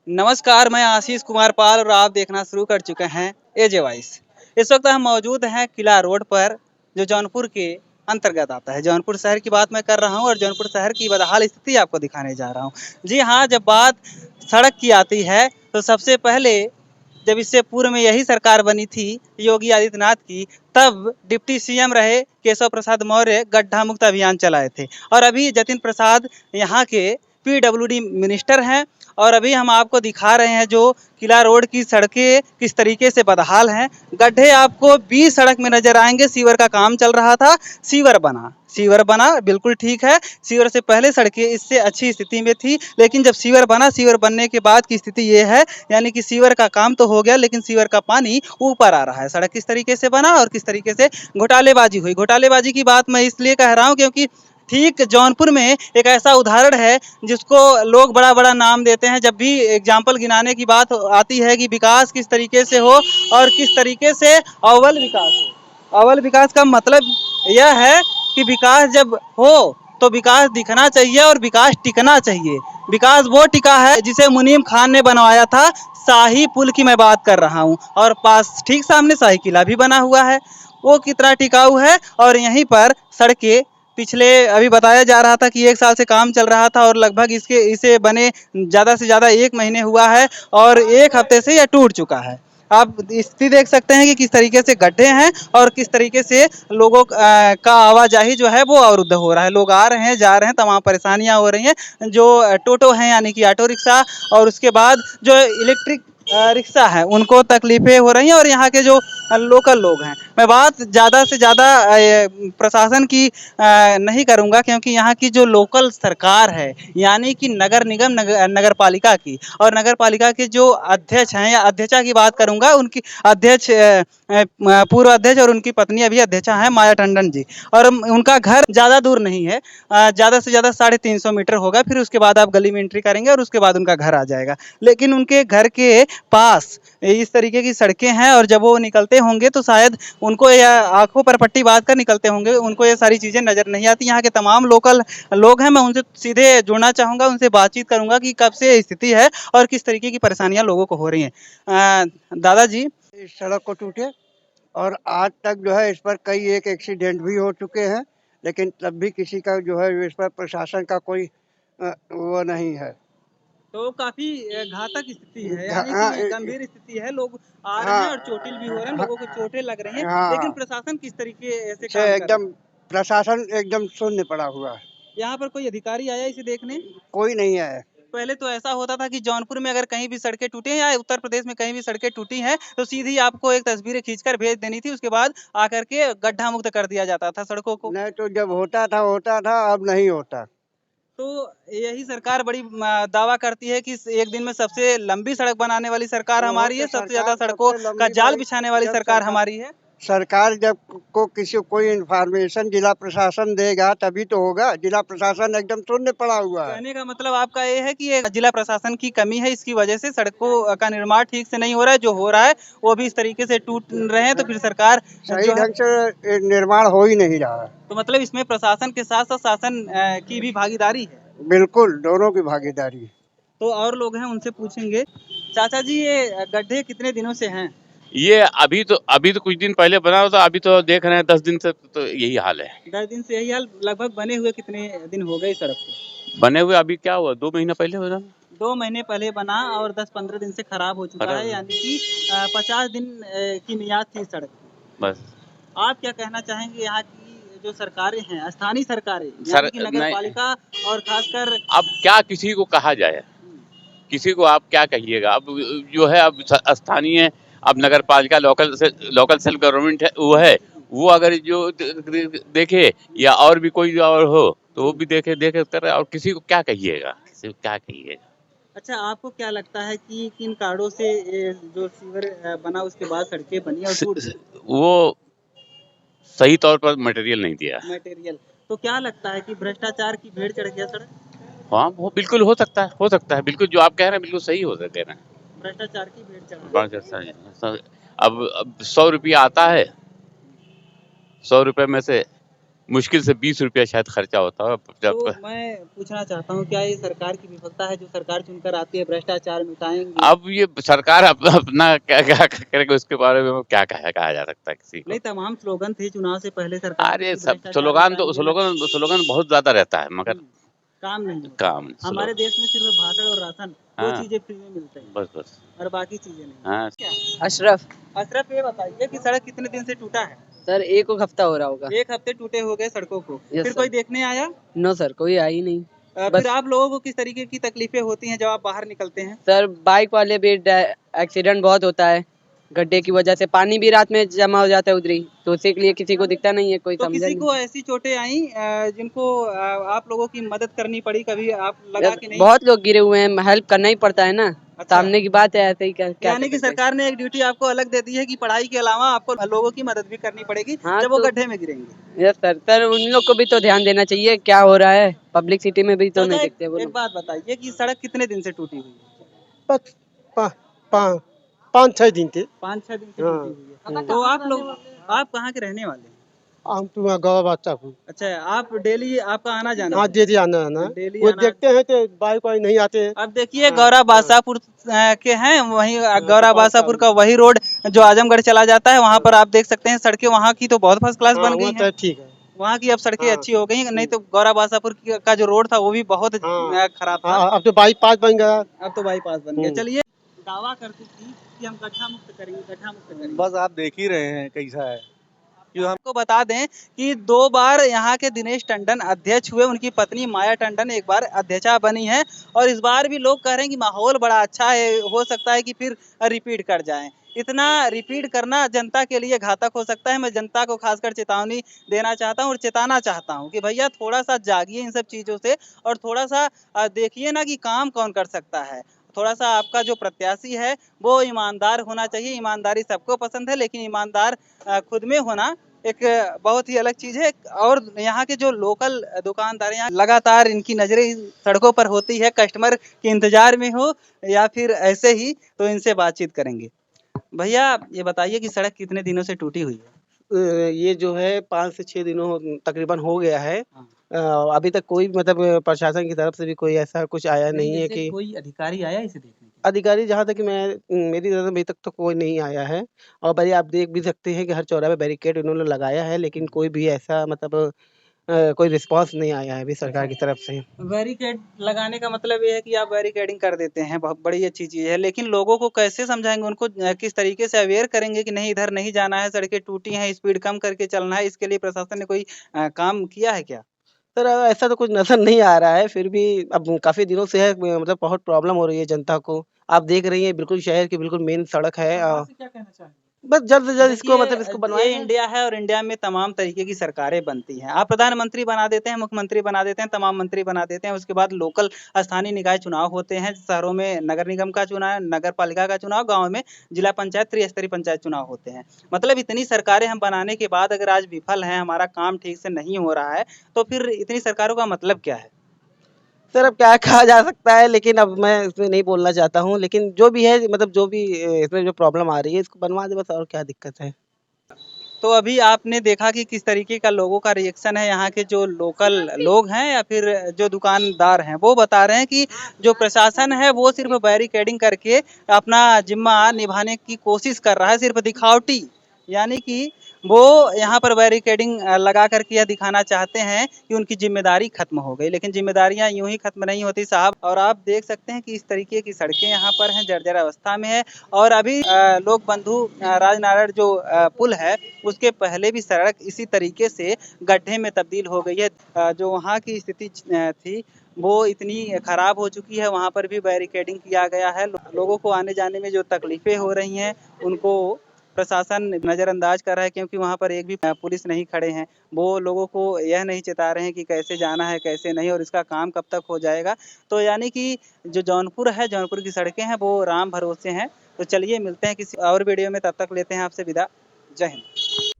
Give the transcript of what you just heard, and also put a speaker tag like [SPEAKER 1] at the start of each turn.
[SPEAKER 1] नमस्कार, मैं आशीष कुमार पाल और आप देखना शुरू कर चुके हैं एजे वॉइस। इस वक्त हम मौजूद हैं किला रोड पर, जो जौनपुर के अंतर्गत आता है। जौनपुर शहर की बात मैं कर रहा हूं और जौनपुर शहर की बदहाल स्थिति आपको दिखाने जा रहा हूं। जी हाँ, जब बात सड़क की आती है तो सबसे पहले, जब इससे पूर्व में यही सरकार बनी थी योगी आदित्यनाथ की, तब डिप्टी सीएम रहे केशव प्रसाद मौर्य गड्ढा मुक्त अभियान चलाए थे। और अभी जतिन प्रसाद यहाँ के पीडब्ल्यूडी मिनिस्टर हैं। और अभी हम आपको दिखा रहे हैं जो किला रोड की सड़कें किस तरीके से बदहाल हैं। गड्ढे आपको 20 सड़क में नजर आएंगे। सीवर का काम चल रहा था, सीवर बना बिल्कुल ठीक है। सीवर से पहले सड़कें इससे अच्छी स्थिति में थी, लेकिन जब सीवर बना, सीवर बनने के बाद की स्थिति ये है, यानी कि सीवर का काम तो हो गया लेकिन सीवर का पानी ऊपर आ रहा है। सड़क किस तरीके से बना और किस तरीके से घोटालेबाजी हुई। घोटालेबाजी की बात मैं इसलिए कह रहा हूँ क्योंकि ठीक जौनपुर में एक ऐसा उदाहरण है जिसको लोग बड़ा बड़ा नाम देते हैं। जब भी एग्जाम्पल गिनाने की बात आती है कि विकास किस तरीके से हो और किस तरीके से अव्वल विकास हो। अव्वल विकास का मतलब यह है कि विकास जब हो तो विकास दिखना चाहिए और विकास टिकना चाहिए। विकास वो टिका है जिसे मुनीम खान ने बनवाया था। शाही पुल की मैं बात कर रहा हूँ और पास ठीक सामने शाही किला भी बना हुआ है। वो कितना टिकाऊ है। और यहीं पर सड़कें पिछले, अभी बताया जा रहा था कि 1 साल से काम चल रहा था और लगभग इसे बने ज़्यादा से ज़्यादा 1 महीने हुआ है और 1 हफ्ते से यह टूट चुका है। आप स्थिति देख सकते हैं कि किस तरीके से गड्ढे हैं और किस तरीके से लोगों का आवाजाही जो है वो अवरुद्ध हो रहा है। लोग आ रहे हैं, जा रहे हैं, तमाम परेशानियां हो रही हैं। जो टोटो हैं यानी कि ऑटो रिक्शा और उसके बाद जो इलेक्ट्रिक रिक्शा है उनको तकलीफें हो रही हैं और यहाँ के जो लोकल लोग हैं, मैं बात ज़्यादा से ज़्यादा प्रशासन की नहीं करूँगा क्योंकि यहाँ की जो लोकल सरकार है यानी कि नगर निगम नगर पालिका की, और नगर पालिका के जो अध्यक्ष हैं या अध्यक्षा की बात करूँगा, उनकी अध्यक्ष पूर्व अध्यक्ष और उनकी पत्नी अभी अध्यक्षा हैं माया टंडन जी। और उनका घर ज़्यादा दूर नहीं है, ज़्यादा से ज़्यादा 350 मीटर होगा। फिर उसके बाद आप गली में एंट्री करेंगे और उसके बाद उनका घर आ जाएगा। लेकिन उनके घर के पास इस तरीके की सड़कें हैं और जब वो निकलते होंगे तो शायद उनको या आंखों पर पट्टी बांध कर निकलते होंगे, उनको ये सारी चीज़ें नज़र नहीं आती। यहाँ के तमाम लोकल लोग हैं, मैं उनसे सीधे जुड़ना चाहूँगा, उनसे बातचीत करूँगा कि कब से स्थिति है और किस तरीके की परेशानियाँ लोगों को हो रही हैं। दादाजी,
[SPEAKER 2] इस सड़क को टूटे और आज तक जो है इस पर कई एक एक्सीडेंट भी हो चुके हैं, लेकिन तब भी किसी का जो है इस पर प्रशासन का कोई वो नहीं है।
[SPEAKER 1] तो काफी घातक स्थिति है,
[SPEAKER 2] घा-
[SPEAKER 1] यानी
[SPEAKER 2] हाँ,
[SPEAKER 1] कि गंभीर स्थिति है। लोग आ रहे हैं
[SPEAKER 2] हाँ,
[SPEAKER 1] और चोटिल भी हो रहे हैं,
[SPEAKER 2] हाँ,
[SPEAKER 1] लोगों को चोटें लग रही हैं, लेकिन
[SPEAKER 2] हाँ,
[SPEAKER 1] प्रशासन किस तरीके से
[SPEAKER 2] से
[SPEAKER 1] काम कर रहा
[SPEAKER 2] एकदम
[SPEAKER 1] है।
[SPEAKER 2] प्रशासन एकदम शून्य पड़ा हुआ है।
[SPEAKER 1] यहाँ पर कोई अधिकारी आया इसे देखने।
[SPEAKER 2] कोई नहीं है।
[SPEAKER 1] पहले तो ऐसा होता था कि जौनपुर में अगर कहीं भी सड़कें टूटी हैं या उत्तर प्रदेश में कहीं भी सड़कें टूटी हैं तो सीधी आपको एक तस्वीरें खींचकर भेज देनी थी, उसके बाद आकर के गड्ढा मुक्त कर दिया जाता था सड़कों को।
[SPEAKER 2] नहीं तो जब होता था, अब नहीं होता।
[SPEAKER 1] तो यही सरकार बड़ी दावा करती है कि एक दिन में सबसे लंबी सड़क बनाने वाली सरकार
[SPEAKER 2] तो
[SPEAKER 1] हमारी है,
[SPEAKER 2] तो
[SPEAKER 1] सबसे ज्यादा
[SPEAKER 2] सरकार
[SPEAKER 1] सड़कों
[SPEAKER 2] सबसे
[SPEAKER 1] का
[SPEAKER 2] लंबी
[SPEAKER 1] जाल
[SPEAKER 2] भाई,
[SPEAKER 1] बिछाने वाली
[SPEAKER 2] जब
[SPEAKER 1] सरकार हमारी है।
[SPEAKER 2] सरकार जब को किसी कोई इन्फॉर्मेशन जिला प्रशासन देगा तभी तो होगा। जिला प्रशासन एकदम शून्य पड़ा हुआ है।
[SPEAKER 1] कहने का मतलब आपका ये है कि ये जिला प्रशासन की कमी है, इसकी वजह से सड़कों का निर्माण ठीक से नहीं हो रहा है। जो हो रहा है वो भी इस तरीके से टूट रहे हैं, तो फिर सरकार
[SPEAKER 2] सही
[SPEAKER 1] जो है,
[SPEAKER 2] ढंग से निर्माण हो ही नहीं रहा है।
[SPEAKER 1] तो मतलब इसमें प्रशासन के साथ साथ शासन की भी भागीदारी है।
[SPEAKER 2] बिल्कुल, दोनों की भागीदारी।
[SPEAKER 1] तो और लोग हैं, उनसे पूछेंगे। चाचा जी, ये गड्ढे कितने दिनों से हैं।
[SPEAKER 3] ये अभी तो कुछ दिन पहले बना हुआ था, अभी तो देख रहे हैं 10 दिन से तो यही हाल है।
[SPEAKER 1] 10 दिन से यही हाल। लगभग बने हुए कितने दिन हो गए इस सड़क को।
[SPEAKER 3] बने हुए अभी क्या हुआ, 2 महीना पहले हुआ।
[SPEAKER 1] 2 महीने पहले बना और 10-15 दिन से खराब हो चुका है, यानी कि 50 दिन की मियाद थी सड़क की।
[SPEAKER 3] बस
[SPEAKER 1] आप क्या कहना चाहेंगे यहाँ की जो सरकारें हैं, स्थानीय सरकारें
[SPEAKER 3] सर
[SPEAKER 1] यानी कि नगर पालिका और खासकर।
[SPEAKER 3] अब क्या किसी को कहा जाए, किसी को आप क्या कहिएगा। अब जो है अब स्थानीय, अब नगर पालिका लोकल सेल्फ गवर्नमेंट है, वो अगर जो देखे या और भी कोई और हो तो वो भी देखे करे, और किसी को क्या कहिएगा, किसी को क्या कहिएगा।
[SPEAKER 1] अच्छा, आपको क्या लगता है कि किन कारणों से ये जो सीवर बना उसके बाद सड़कें बनी और टूट गई।
[SPEAKER 3] वो सही तौर पर मटेरियल नहीं दिया।
[SPEAKER 1] मटेरियल। तो क्या लगता है कि भ्रष्टाचार की भेड़ चढ़ गया सड़क।
[SPEAKER 3] हाँ, वो बिल्कुल हो सकता है, बिल्कुल जो आप कह रहे हैं बिल्कुल सही हो सकते हैं।
[SPEAKER 1] भ्रष्टाचार की भेड़ चढ़ गई।
[SPEAKER 3] अब 100 रुपया आता है, 100 रुपए में से मुश्किल से 20 रुपया शायद खर्चा होता है
[SPEAKER 1] तो
[SPEAKER 3] जब
[SPEAKER 1] मैं पूछना चाहता हूँ क्या ये सरकार की विफलता है जो सरकार चुनकर आती है भ्रष्टाचार मिटाएंगे?
[SPEAKER 3] अब ये सरकार अपना क्या क्या करेगी उसके बारे में क्या कहा जा सकता है किसी को।
[SPEAKER 1] नहीं, तमाम स्लोगन थे चुनाव से पहले सरकार के
[SPEAKER 3] अरे
[SPEAKER 1] कि
[SPEAKER 3] सब
[SPEAKER 1] भ्रष्टाचार मिटाएंगे
[SPEAKER 3] स्लोगन बहुत ज्यादा रहता है मगर
[SPEAKER 1] काम नहीं होता।
[SPEAKER 3] काम नहीं
[SPEAKER 1] हमारे
[SPEAKER 3] स्लोगन।
[SPEAKER 1] देश में सिर्फ भाषण और राशन दो
[SPEAKER 3] हाँ
[SPEAKER 1] चीजें फ्री में मिलते हैं
[SPEAKER 3] बस
[SPEAKER 1] और बाकी चीजें नहीं।
[SPEAKER 3] हाँ
[SPEAKER 1] क्या है?
[SPEAKER 4] अशरफ।
[SPEAKER 1] अशरफ, ये बताइए कि सड़क कितने दिन से टूटा है?
[SPEAKER 4] सर एक हफ्ता हो रहा होगा।
[SPEAKER 1] एक हफ्ते टूटे हो गए सड़कों को,
[SPEAKER 4] यस
[SPEAKER 1] फिर
[SPEAKER 4] सर।
[SPEAKER 1] कोई देखने आया?
[SPEAKER 4] नो सर, कोई आई नहीं।
[SPEAKER 1] फिर
[SPEAKER 4] बस
[SPEAKER 1] आप लोगों को किस तरीके की तकलीफें होती हैं जब आप बाहर निकलते हैं?
[SPEAKER 4] सर बाइक वाले भी एक्सीडेंट बहुत होता है गड्ढे की वजह से, पानी भी रात में जमा हो जाता है उधर ही, तो उसी के लिए किसी को दिखता नहीं है, कोई
[SPEAKER 1] तो
[SPEAKER 4] समझा
[SPEAKER 1] किसी को
[SPEAKER 4] नहीं।
[SPEAKER 1] ऐसी चोटें आई जिनको आप लोगों की मदद करनी पड़ी, कभी आप लगा कि नहीं?
[SPEAKER 4] बहुत लोग गिरे हुए हैं, हेल्प करना ही पड़ता है ना।
[SPEAKER 1] अच्छा।
[SPEAKER 4] सामने की बात है, ऐसे ही क्या
[SPEAKER 1] यानी
[SPEAKER 4] कर
[SPEAKER 1] कि
[SPEAKER 4] सकते हैं।
[SPEAKER 1] सरकार ने एक ड्यूटी आपको अलग दे दी है कि पढ़ाई के अलावा आपको लोगों की मदद भी करनी पड़ेगी
[SPEAKER 4] हाँ
[SPEAKER 1] जब वो
[SPEAKER 4] तो
[SPEAKER 1] गड्ढे में गिरेंगे।
[SPEAKER 4] Yes sir. सर उन लोग को भी तो ध्यान देना चाहिए क्या हो रहा है, पब्लिक सिटी में भी तो नहीं
[SPEAKER 1] चाचा,
[SPEAKER 4] दिखते वो
[SPEAKER 1] एक
[SPEAKER 4] लोग।
[SPEAKER 1] बात बताइए कि सड़क कितने दिन से टूटी हुई है?
[SPEAKER 5] पाँच पा- पा- 5-6 दिन थे।
[SPEAKER 1] 5-6 दिन से
[SPEAKER 5] हाँ।
[SPEAKER 1] टूटी हुई है। तो आप कहाँ के रहने वाले हैं?
[SPEAKER 5] हम तो गवा बच्चा को
[SPEAKER 1] अच्छा, आप डेली आपका आना जाना
[SPEAKER 5] हाँ
[SPEAKER 1] है?
[SPEAKER 5] दे आना है ना।
[SPEAKER 1] डेली
[SPEAKER 5] वो
[SPEAKER 1] आना।
[SPEAKER 5] देखते हैं तो बाइक वाइक नहीं आते हैं।
[SPEAKER 1] अब देखिए
[SPEAKER 5] हाँ,
[SPEAKER 1] गौरा
[SPEAKER 5] हाँ।
[SPEAKER 1] बादशाहपुर के हैं वहीं गौरा
[SPEAKER 5] गोपाल
[SPEAKER 1] बादशाहपुर का
[SPEAKER 5] साहब।
[SPEAKER 1] वही रोड जो आजमगढ़ चला जाता है, वहाँ पर आप देख सकते हैं सड़कें वहाँ की तो बहुत फर्स्ट क्लास
[SPEAKER 5] हाँ
[SPEAKER 1] बन गई
[SPEAKER 5] वहाँ
[SPEAKER 1] हैं।
[SPEAKER 5] तो ठीक है।
[SPEAKER 1] वहाँ की अब सड़कें
[SPEAKER 5] हाँ।
[SPEAKER 1] अच्छी हो गई हैं, नहीं तो गौरा बादशाहपुर का जो रोड था वो भी बहुत
[SPEAKER 5] हाँ।
[SPEAKER 1] खराब था।
[SPEAKER 5] हाँ अब तो बाईपास बन गया।
[SPEAKER 1] अब तो बाईपास बन गया।
[SPEAKER 5] हम्म।
[SPEAKER 1] चलिए, दावा करती थी कि हम गड्ढा मुक्त करेंगे, गड्ढा मुक्त करेंगे।
[SPEAKER 6] बस आप देख ही रहे हैं कैसा है।
[SPEAKER 1] आपको बता दें कि 2 बार यहाँ के दिनेश टंडन अध्यक्ष हुए, उनकी पत्नी माया टंडन एक बार अध्यक्षा बनी है और इस बार भी लोग कह रहे हैं कि माहौल बड़ा अच्छा है, हो सकता है कि फिर रिपीट कर जाएं। इतना रिपीट करना जनता के लिए घातक हो सकता है। मैं जनता को खासकर चेतावनी देना चाहता हूँ और चेताना चाहता हूँ कि भैया थोड़ा सा जागिए इन सब चीज़ों से और थोड़ा सा देखिए ना कि काम कौन कर सकता है। थोड़ा सा आपका जो प्रत्याशी है वो ईमानदार होना चाहिए। ईमानदारी सबको पसंद है, लेकिन ईमानदार खुद में होना एक बहुत ही अलग चीज़ है। और यहाँ के जो लोकल दुकानदार, यहाँ लगातार इनकी नज़रें सड़कों पर होती है, कस्टमर के इंतजार में हो या फिर ऐसे ही, तो इनसे बातचीत करेंगे। भैया ये बताइए कि सड़क कितने दिनों से टूटी हुई है?
[SPEAKER 5] ये जो है 5 से 6 दिनों तकरीबन हो गया है।
[SPEAKER 1] हाँ।
[SPEAKER 5] अभी तक कोई मतलब प्रशासन की तरफ से भी कोई ऐसा कुछ आया नहीं है
[SPEAKER 1] जैसे
[SPEAKER 5] कि
[SPEAKER 1] कोई अधिकारी आया इसे देखने के लिए?
[SPEAKER 5] अधिकारी, जहाँ तक मेरी नज़र में अभी तक तो कोई नहीं आया है। और भाई आप देख भी सकते हैं कि हर चौराहे पे बैरिकेड उन्होंने लगाया है, लेकिन कोई भी ऐसा मतलब कोई रिस्पॉन्स नहीं आया है अभी सरकार की तरफ से।
[SPEAKER 1] बैरिकेड लगाने का मतलब ये है कि आप बैरिकेडिंग कर देते हैं, बहुत बड़ी अच्छी चीज़ है, लेकिन लोगों को कैसे समझाएंगे, उनको किस तरीके से अवेयर करेंगे कि नहीं इधर नहीं जाना है, सड़कें टूटी हैं, स्पीड कम करके चलना है, इसके लिए प्रशासन ने कोई काम किया है क्या?
[SPEAKER 5] सर ऐसा तो कुछ नज़र नहीं आ रहा है, फिर भी अब काफ़ी दिनों से है, मतलब बहुत प्रॉब्लम हो रही है जनता को। आप देख रही हैं बिल्कुल शहर की बिल्कुल मेन सड़क है।
[SPEAKER 1] सरकार से क्या कहना चाहेंगे?
[SPEAKER 5] बस जल्द से जल्द इसको मतलब इसको
[SPEAKER 1] ये
[SPEAKER 5] बनवाएं।
[SPEAKER 1] इंडिया है और इंडिया में तमाम तरीके की सरकारें बनती हैं। आप प्रधानमंत्री बना देते हैं, मुख्यमंत्री बना देते हैं, तमाम मंत्री बना देते हैं, उसके बाद लोकल स्थानीय निकाय चुनाव होते हैं, शहरों में नगर निगम का चुनाव, नगर पालिका का चुनाव, गाँव में जिला पंचायत, त्रिस्तरीय पंचायत चुनाव होते हैं। मतलब इतनी सरकारें हम बनाने के बाद अगर आज विफल हैं, हमारा काम ठीक से नहीं हो रहा है, तो फिर इतनी सरकारों का मतलब क्या है?
[SPEAKER 5] सर अब क्या कहा जा सकता है, लेकिन अब मैं इसमें नहीं बोलना चाहता हूँ, लेकिन जो भी है मतलब जो भी इसमें जो प्रॉब्लम आ रही है इसको बनवा दे बस, और क्या दिक्कत है।
[SPEAKER 1] तो अभी आपने देखा कि किस तरीके का लोगों का रिएक्शन है। यहाँ के जो लोकल लोग हैं या फिर जो दुकानदार हैं वो बता रहे हैं कि जो प्रशासन है वो सिर्फ बैरिकेडिंग करके अपना जिम्मा निभाने की कोशिश कर रहा है, सिर्फ दिखावटी, यानी कि वो यहाँ पर बैरिकेडिंग लगा करके यह दिखाना चाहते हैं कि उनकी जिम्मेदारी खत्म हो गई, लेकिन जिम्मेदारियां यूं ही खत्म नहीं होती साहब। और आप देख सकते हैं कि इस तरीके की सड़कें यहाँ पर हैं, जर्जर अवस्था में है। और अभी लोक बंधु राजनारायण जो पुल है उसके पहले भी सड़क इसी तरीके से गड्ढे में तब्दील हो गई है। जो वहाँ की स्थिति थी वो इतनी खराब हो चुकी है, वहाँ पर भी बैरिकेडिंग किया गया है। लोगों को आने जाने में जो तकलीफें हो रही हैं उनको प्रशासन नज़रअंदाज कर रहा है, क्योंकि वहाँ पर एक भी पुलिस नहीं खड़े हैं। वो लोगों को यह नहीं चेता रहे हैं कि कैसे जाना है कैसे नहीं और इसका काम कब तक हो जाएगा। तो यानी कि जो जौनपुर है, जौनपुर की सड़कें हैं वो राम भरोसे हैं। तो चलिए मिलते हैं किसी और वीडियो में, तब तक लेते हैं आपसे विदा। जय हिंद।